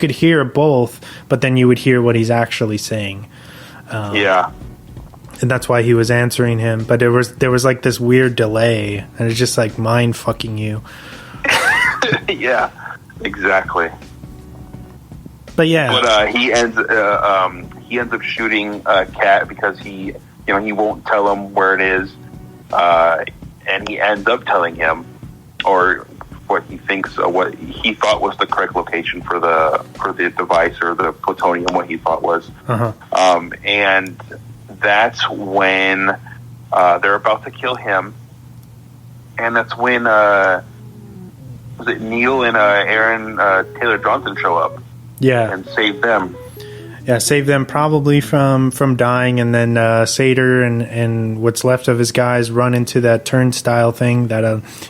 could hear both, but then you would hear what he's actually saying. Yeah. And that's why he was answering him. But there was like this weird delay, and it's just like mind fucking you. Yeah, exactly. But yeah. But he ends up shooting Kat because he won't tell him where it is, and he ends up telling him, or what he thinks, what he thought was the correct location for the device or the plutonium, what he thought was. And that's when they're about to kill him, and that's when was it Neil and Aaron Taylor Johnson show up, and save them. Yeah, save them probably from dying, and then Sator and what's left of his guys run into that turnstile thing that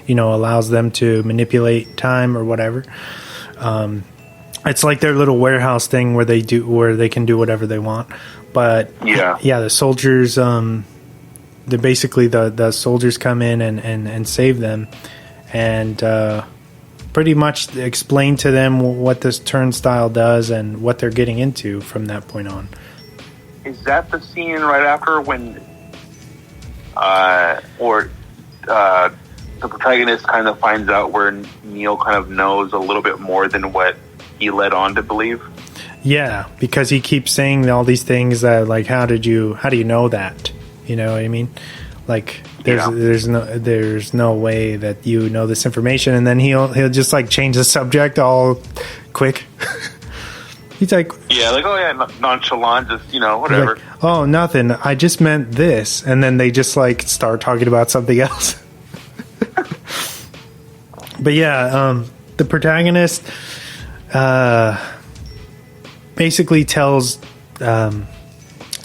allows them to manipulate time or whatever. It's like their little warehouse thing where they can do whatever they want. But the soldiers, they're basically the soldiers come in and save them, and pretty much explain to them what this turnstile does and what they're getting into from that point on. Is that the scene right after when the protagonist kind of finds out where Neil kind of knows a little bit more than what he led on to believe? Yeah, because he keeps saying all these things that, like, how do you know that? You know what I mean? Like, there's no way that you know this information, and then he'll just like change the subject all quick. He's like, nonchalant, just whatever. Like, oh, nothing. I just meant this, and then they just like start talking about something else. But yeah, the protagonist basically tells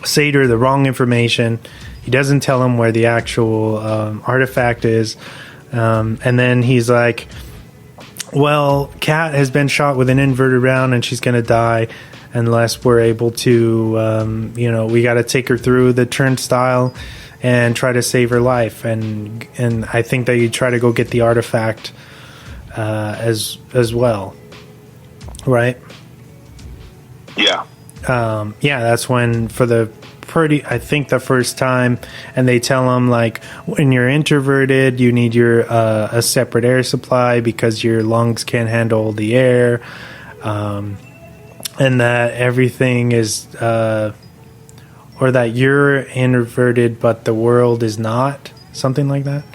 Sator the wrong information. He doesn't tell him where the actual artifact is. And then he's like, well, Kat has been shot with an inverted round and she's going to die unless we're able to, we got to take her through the turnstile and try to save her life. And I think that you try to go get the artifact as well. Right? Yeah. That's when I think the first time, and they tell him, like, when you're introverted, you need a separate air supply because your lungs can't handle the air, and that everything is, or that you're introverted but the world is not, something like that.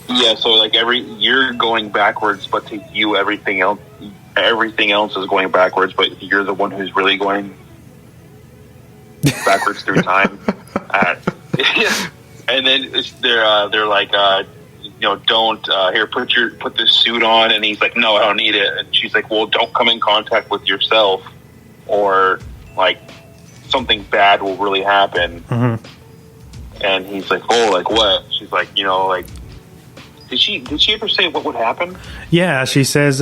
Yeah, so like you're going backwards, but to you everything else is going backwards, but you're the one who's really going backwards through time. And then they're like, don't here, put this suit on, and he's like, no, I don't need it. And she's like, well, don't come in contact with yourself, or like something bad will really happen. Mm-hmm. And he's like, oh, like what? She's like, did she ever say what would happen? Yeah, she says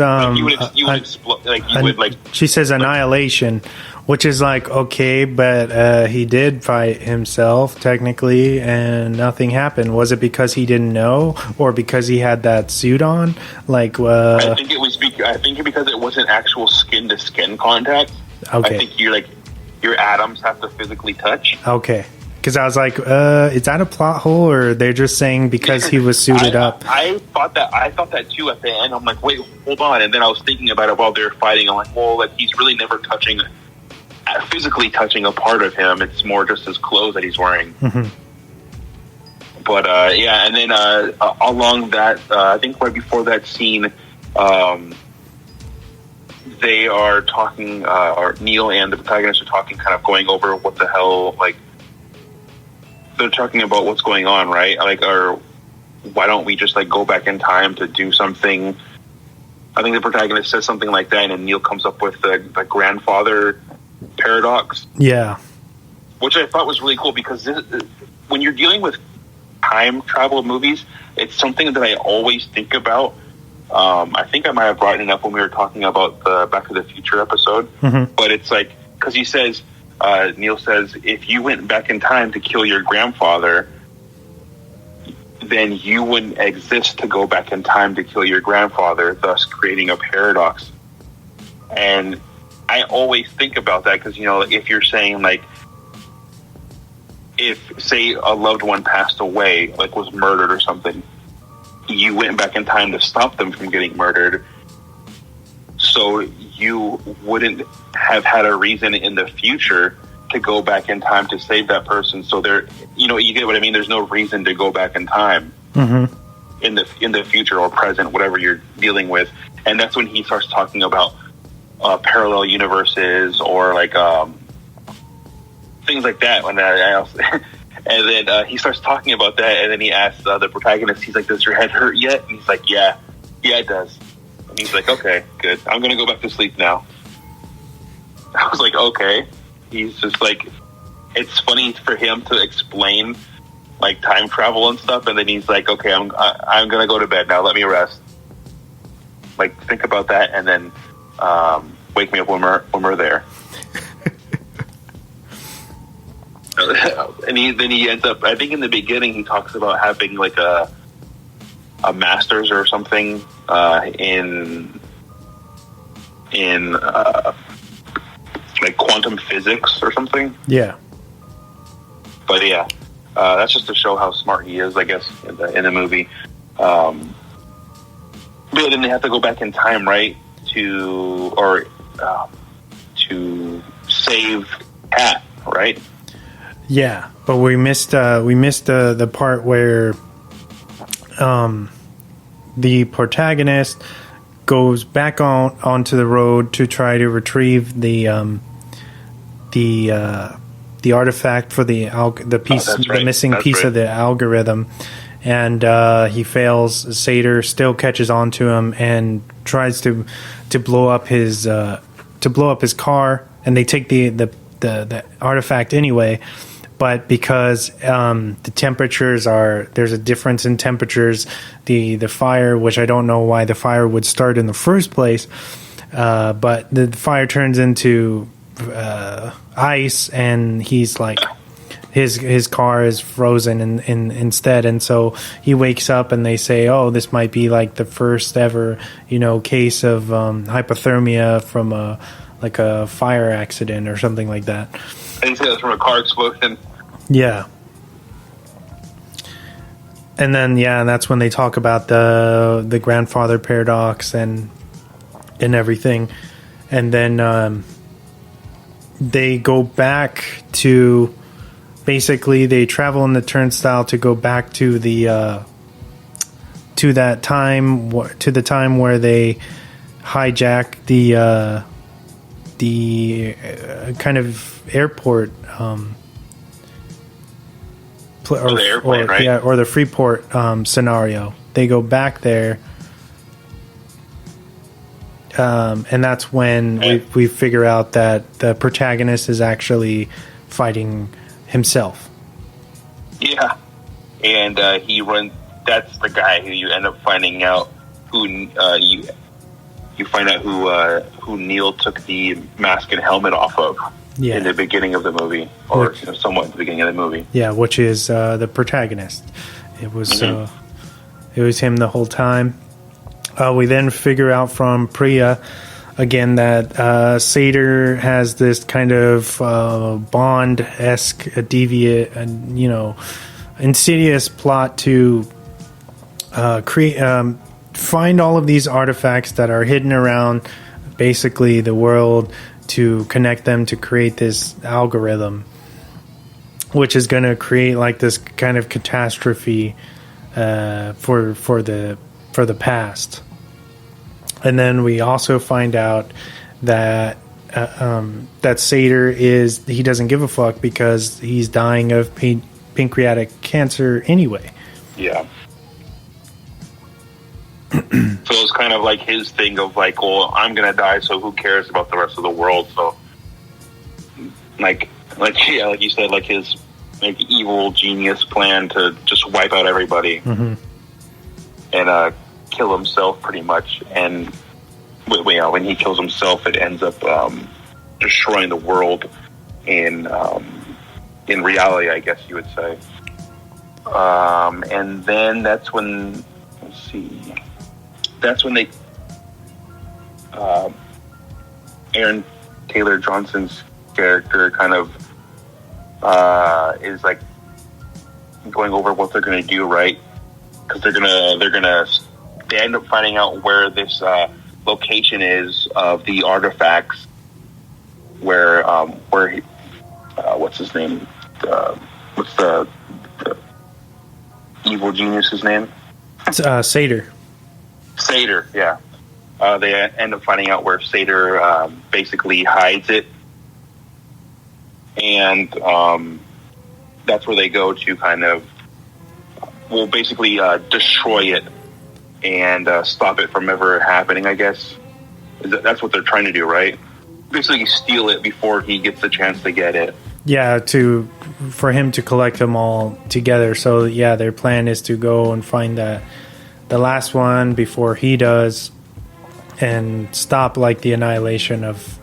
she says annihilation, which is like, okay, but he did fight himself technically and nothing happened. Was it because he didn't know, or because he had that suit on? Like, I think it was because it wasn't actual skin to skin contact. Okay. I think your atoms have to physically touch. Okay. Because I was like, is that a plot hole, or they're just saying because he was suited up? I thought that too at the end. I'm like, wait, hold on. And then I was thinking about it while they were fighting. I'm like, well, like, he's really never physically touching a part of him. It's more just his clothes that he's wearing. Mm-hmm. But and then along that, I think right before that scene, they are talking, or Neil and the protagonist are talking, kind of going over what the hell, like, they're talking about what's going on, right? Like, or why don't we just like go back in time to do something? I think the protagonist says something like that, and Neil comes up with the grandfather paradox. Yeah, which I thought was really cool, because when you're dealing with time travel movies, it's something that I always think about. I think I might have brought it up when we were talking about the Back to the Future episode, mm-hmm. But it's like, because he says. Neil says, if you went back in time to kill your grandfather, then you wouldn't exist to go back in time to kill your grandfather, thus creating a paradox. And I always think about that because, if you're saying, like, if, say, a loved one passed away, like was murdered or something, you went back in time to stop them from getting murdered, so you wouldn't have had a reason in the future to go back in time to save that person. So there, you get what I mean? There's no reason to go back in time in the future or present, whatever you're dealing with. And that's when he starts talking about parallel universes or like things like that. When I also, and then he starts talking about that, and then he asks the protagonist, he's like, "Does your head hurt yet?" And he's like, "Yeah, it does." And he's like, "Okay, good. I'm gonna go back to sleep now." I was like, "Okay." He's just like, it's funny for him to explain like time travel and stuff, and then he's like, "Okay, I'm gonna go to bed now. Let me rest. Like, think about that, and then wake me up when we're there." And then he ends up, I think in the beginning he talks about having like a master's or something in like quantum physics or something. Yeah. But yeah, that's just to show how smart he is, I guess, in the movie. But then they have to go back in time, right, to save Kat, right? Yeah, but we missed the part where the protagonist goes back onto the road to try to retrieve the artifact for the piece, the missing piece of the algorithm, and he fails. Sator still catches on to him and tries to blow up his car, and they take the artifact anyway. But because the temperatures there's a difference in temperatures, the fire, which I don't know why the fire would start in the first place, but the fire turns into ice, and he's like, his car is frozen instead, and so he wakes up, and they say, "Oh, this might be like the first ever case of hypothermia from a fire accident or something like that." I think that's from a car explosion. Yeah. And then that's when they talk about the grandfather paradox and everything. And then they go back to, basically they travel in the turnstile to go back to the to the time where they hijack the kind of airport or the airplane, right? Yeah, or the Freeport scenario. They go back there, and that's when we figure out that the protagonist is actually fighting himself. Yeah, and he runs. That's the guy who you end up finding out who you find out who Neil took the mask and helmet off of. Yeah. In the beginning of the movie, or somewhat at the beginning of the movie. Yeah, which is the protagonist. It was him the whole time. We then figure out from Priya again that Sator has this kind of Bond-esque, deviant, insidious plot to create, find all of these artifacts that are hidden around basically the world, to connect them to create this algorithm, which is going to create like this kind of catastrophe for the past. And then we also find out that that Sator he doesn't give a fuck because he's dying of pancreatic cancer anyway. Yeah. So it's kind of like his thing of like, well, I'm gonna die, so who cares about the rest of the world? So, like you said, like his evil genius plan to just wipe out everybody and kill himself, pretty much. And when he kills himself, it ends up destroying the world in reality, I guess you would say. And then that's when, let's see. That's when they Aaron Taylor Johnson's character kind of is like going over what they're going to do, right? Because they end up finding out where this location is of the artifacts, where what's his name? What's the evil genius's name? Satyr. Satyr, yeah. They end up finding out where Satyr basically hides it, and that's where they go to kind of, well, basically destroy it and stop it from ever happening, I guess. That's what they're trying to do, right? Basically steal it before he gets the chance to get it. Yeah, for him to collect them all together. So, yeah, their plan is to go and find the last one before he does and stop, like, the annihilation of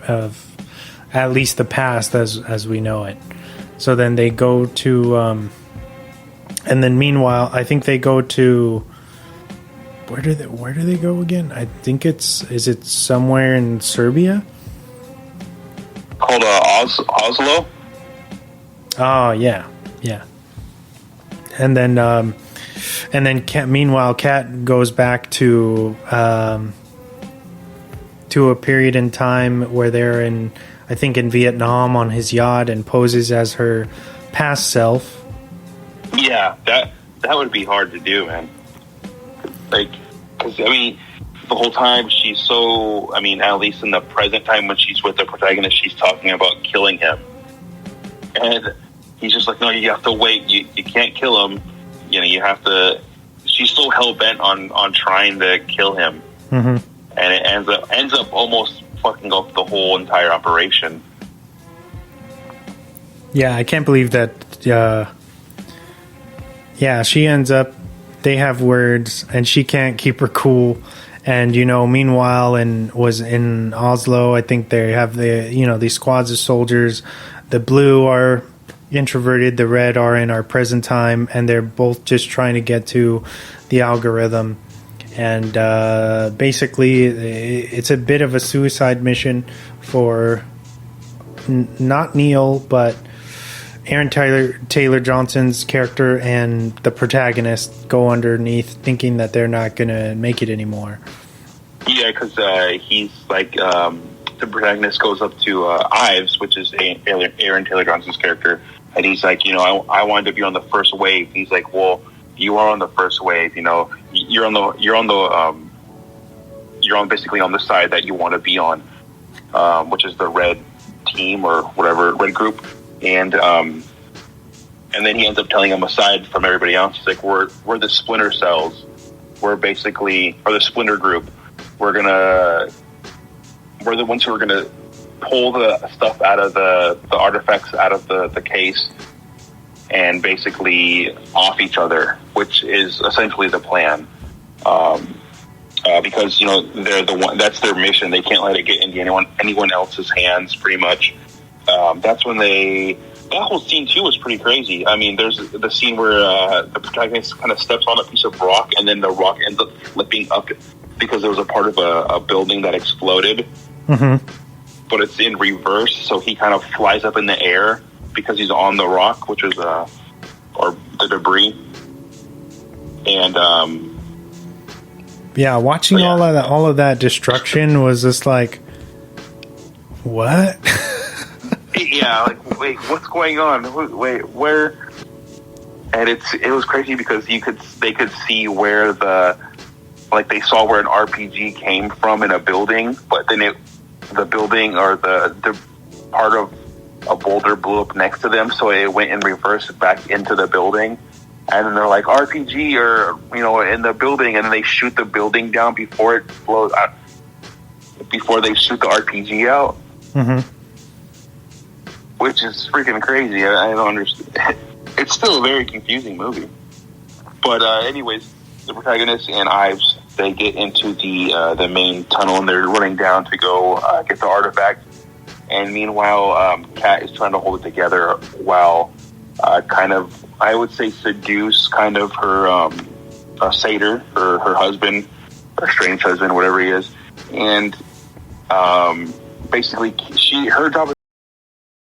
at least the past as we know it. So then they go to... and then meanwhile, I think they go to... Where do they go again? I think is it somewhere in Serbia? Called Oslo? Oh, yeah. And then meanwhile, Kat goes back to a period in time where they're in Vietnam on his yacht and poses as her past self. Yeah, that would be hard to do, man. Like, because, I mean, the whole time she's so, I mean, at least in the present time when she's with the protagonist, she's talking about killing him. And he's just like, no, you have to wait. You can't kill him. You know, you have to... She's so hell-bent on trying to kill him. Mm-hmm. And it ends up almost fucking up the whole entire operation. Yeah, I can't believe that... she ends up... They have words, and she can't keep her cool. And, you know, meanwhile, was in Oslo, I think they have these squads of soldiers. The blue are introverted, the red are in our present time, and they're both just trying to get to the algorithm. And basically, it's a bit of a suicide mission for not Neil, but Aaron Taylor Johnson's character and the protagonist go underneath, thinking that they're not going to make it anymore. Yeah, because he's like, the protagonist goes up to Ives, which is Aaron Taylor Johnson's character, and he's like, you know, I wanted to be on the first wave. He's like, well, you are on the first wave. You know, you're basically on the side that you want to be on, which is the red team or whatever, red group. And then he ends up telling him, aside from everybody else, he's like, we're the splinter cells. We're basically, or the splinter group. We're the ones who are gonna pull the stuff out of the artifacts out of the case and basically off each other, which is essentially the plan. Because, you know, they're the one, that's their mission. They can't let it get into anyone else's hands, pretty much. That's when that whole scene too was pretty crazy. I mean, there's the scene where the protagonist kind of steps on a piece of rock, and then the rock ends up flipping up because there was a part of a building that exploded. Mm-hmm. But it's in reverse, so he kind of flies up in the air because he's on the rock, which is or the debris. And watching all of that destruction was just like, what? Yeah, like, wait, what's going on? Wait, where? And it was crazy because they could see where they saw where an RPG came from in a building, but then the building or the part of a boulder blew up next to them, so it went in reverse back into the building. And then they're like, RPG, or, you know, in the building, and then they shoot the building down before it blows out, before they shoot the RPG out. Mm-hmm. Which is freaking crazy. I don't understand. It's still a very confusing movie. But anyways, the protagonist and Ives, they get into the main tunnel, and they're running down to go get the artifact. And meanwhile, Kat is trying to hold it together while kind of, I would say, seduce kind of her satyr, her husband, her strange husband, whatever he is. And basically her job